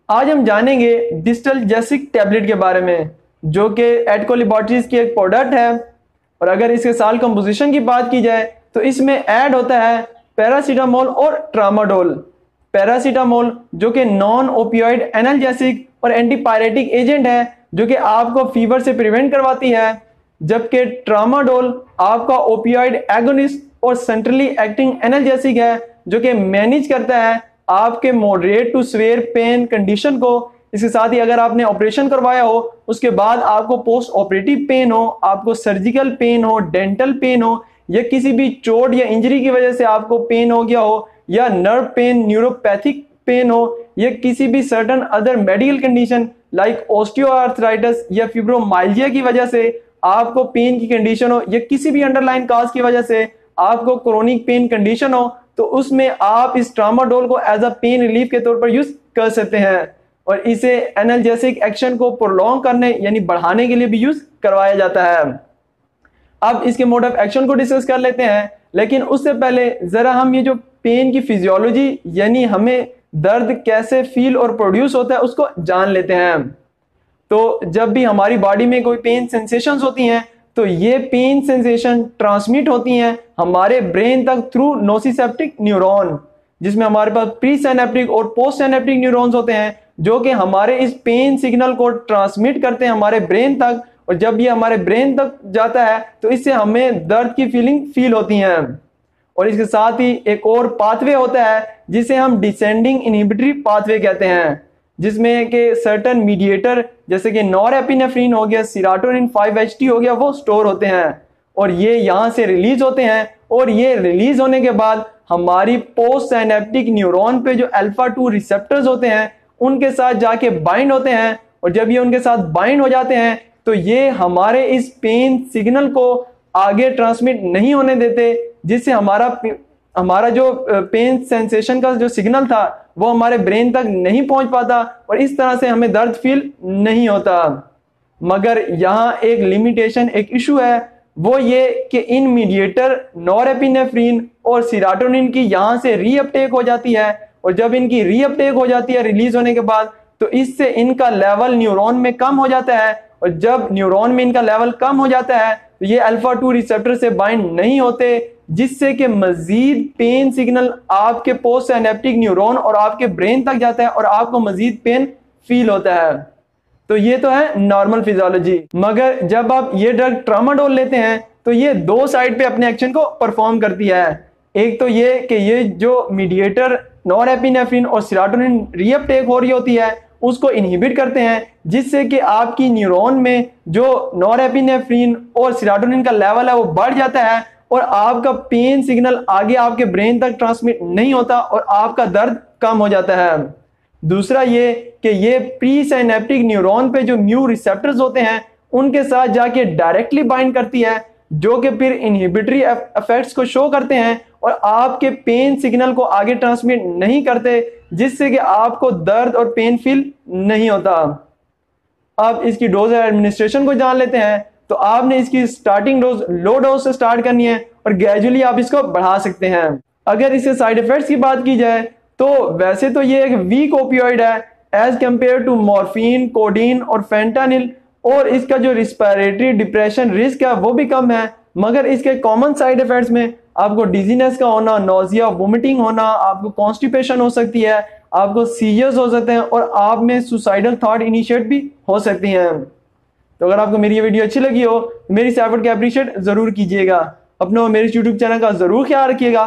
आज हम जानेंगे डिस्टलजेसिक टैबलेट के बारे में, जो कि एटको लैबोरेटरीज की एक प्रोडक्ट है। और अगर इसके साल कंपोजिशन की बात की जाए तो इसमें ऐड होता है पैरासीटामोल और ट्रामाडोल। पैरासीटामोल जो कि नॉन ओपियोइड एनाल्जेसिक और एंटीपायरेटिक एजेंट है, जो कि आपको फीवर से प्रिवेंट करवाती है, जबकि ट्रामाडोल आपका ओपियोइड एगोनिस्ट और सेंट्रली एक्टिंग एनाल्जेसिक है, जो कि मैनेज करता है आपके moderate to severe pain condition को। इसके साथ ही अगर आपने ऑपरेशन करवाया हो, उसके बाद आपको पोस्ट ऑपरेटिव पेन हो, आपको सर्जिकल पेन हो, डेंटल पेन हो, या किसी भी चोट या इंजरी की वजह से आपको पेन हो गया हो, या नर्व पेन, न्यूरोपैथिक पेन हो, या किसी भी certain other medical condition like osteoarthritis या फिब्रोमाइल्जिया की वजह से आपको पेन की कंडीशन हो, या किसी भी अंडरलाइन काज की वजह से आपको क्रोनिक पेन कंडीशन हो, तो उसमें आप इस ट्रामाडोल को एज अ पेन रिलीफ के तौर पर यूज कर सकते हैं। और इसे एनाल्जेसिक एक्शन को प्रोलॉन्ग करने यानी बढ़ाने के लिए भी यूज करवाया जाता है। अब इसके मोड ऑफ एक्शन को डिस्कस कर लेते हैं, लेकिन उससे पहले जरा हम ये जो पेन की फिजियोलॉजी यानी हमें दर्द कैसे फील और प्रोड्यूस होता है उसको जान लेते हैं। तो जब भी हमारी बॉडी में कोई पेन सेंसेशंस होती हैं, तो ये पेन सेंसेशन ट्रांसमिट होती हैं हमारे ब्रेन तक थ्रू नोसिसेप्टिक न्यूरॉन, जिसमें हमारे पास प्री सिनेप्टिक और पोस्ट सिनेप्टिक न्यूरॉन्स होते हैं, जो कि हमारे इस पेन सिग्नल को ट्रांसमिट करते हैं हमारे ब्रेन तक। और जब ये हमारे ब्रेन तक जाता है तो इससे हमें दर्द की फीलिंग फील होती हैं। और इसके साथ ही एक और पाथवे होता है जिसे हम डिसेंडिंग इनहिबिटरी पाथवे कहते हैं, जिसमें के सर्टन मीडिएटर जैसे कि नॉरएपिनेफ्रिन हो गया, सेरोटोनिन 5-HT हो गया, वो स्टोर होते हैं और ये यहाँ से रिलीज होते हैं। और ये रिलीज होने के बाद हमारी पोस्ट सिनेप्टिक न्यूरॉन पे जो अल्फा 2 रिसेप्टर्स होते हैं उनके साथ जाके बाइंड होते हैं। और जब ये उनके साथ बाइंड हो जाते हैं तो ये हमारे इस पेन सिग्नल को आगे ट्रांसमिट नहीं होने देते, जिससे हमारा जो पेन सेंसेशन का जो सिग्नल था वो हमारे ब्रेन तक नहीं पहुंच पाता और इस तरह से हमें दर्द फील नहीं होता। मगर यहाँ एक लिमिटेशन, एक इशू है, वो ये कि इन मीडिएटर नॉरएपिनेफ्रिन और सेरोटोनिन की यहाँ से रीअपटेक हो जाती है। और जब इनकी रीअपटेक हो जाती है रिलीज होने के बाद, तो इससे इनका लेवल न्यूरॉन में कम हो जाता है। और जब न्यूरॉन में इनका लेवल कम हो जाता है तो ये अल्फा 2 रिसेप्टर से बाइंड नहीं होते, जिससे कि मजीद पेन सिग्नल आपके पोस्ट सिनेप्टिक न्यूरॉन और आपके ब्रेन तक जाता है और आपको मजीद पेन फील होता है। तो ये तो है नॉर्मल फिजियोलॉजी। मगर जब आप ये ड्रग ट्रामाडोल लेते हैं तो ये दो साइड पे अपने एक्शन को परफॉर्म करती है। एक तो ये कि ये जो मीडिएटर नॉरएपिनेफ्रिन और सेरोटोनिन रीअपटेक हो रही होती है उसको इनहिबिट करते हैं, जिससे कि आपकी न्यूरॉन में जो नॉरएपिनेफ्रिन और सेरोटोनिन का लेवल है वो बढ़ जाता है और आपका पेन सिग्नल आगे आपके ब्रेन तक ट्रांसमिट नहीं होता और आपका दर्द कम हो जाता है। दूसरा ये कि ये प्री सिनेप्टिक न्यूरॉन पे जो म्यू रिसेप्टर्स होते हैं उनके साथ जाके डायरेक्टली बाइंड करती है, जो कि फिर इनहिबिटरी इफेक्ट्स को शो करते हैं और आपके पेन सिग्नल को आगे ट्रांसमिट नहीं करते, जिससे कि आपको दर्द और पेन फील नहीं होता। अब इसकी डोज एडमिनिस्ट्रेशन को जान लेते हैं। तो आपने इसकी स्टार्टिंग डोज लो डोज से स्टार्ट करनी है और ग्रेजुअली आप इसको बढ़ा सकते हैं। अगर इसके साइड इफेक्ट्स की बात की जाए तो वैसे तो ये एक वीक ओपियोइड है as compare to morphine, codeine और फेंटानिल, और इसका जो रिस्पिरेटरी डिप्रेशन रिस्क है वो भी कम है। मगर इसके कॉमन साइड इफेक्ट्स में आपको डिजीनेस का होना, नोजिया, वोमिटिंग होना, आपको कॉन्स्टिपेशन हो सकती है, आपको सीजर्स हो सकते हैं और आप में सुसाइडल थॉट इनिशिएट भी हो सकती हैं। तो अगर आपको मेरी ये वीडियो अच्छी लगी हो तो मेरी इस एफर्ट को अप्रिशिएट जरूर कीजिएगा। अपना और मेरे यूट्यूब चैनल का जरूर ख्याल रखिएगा।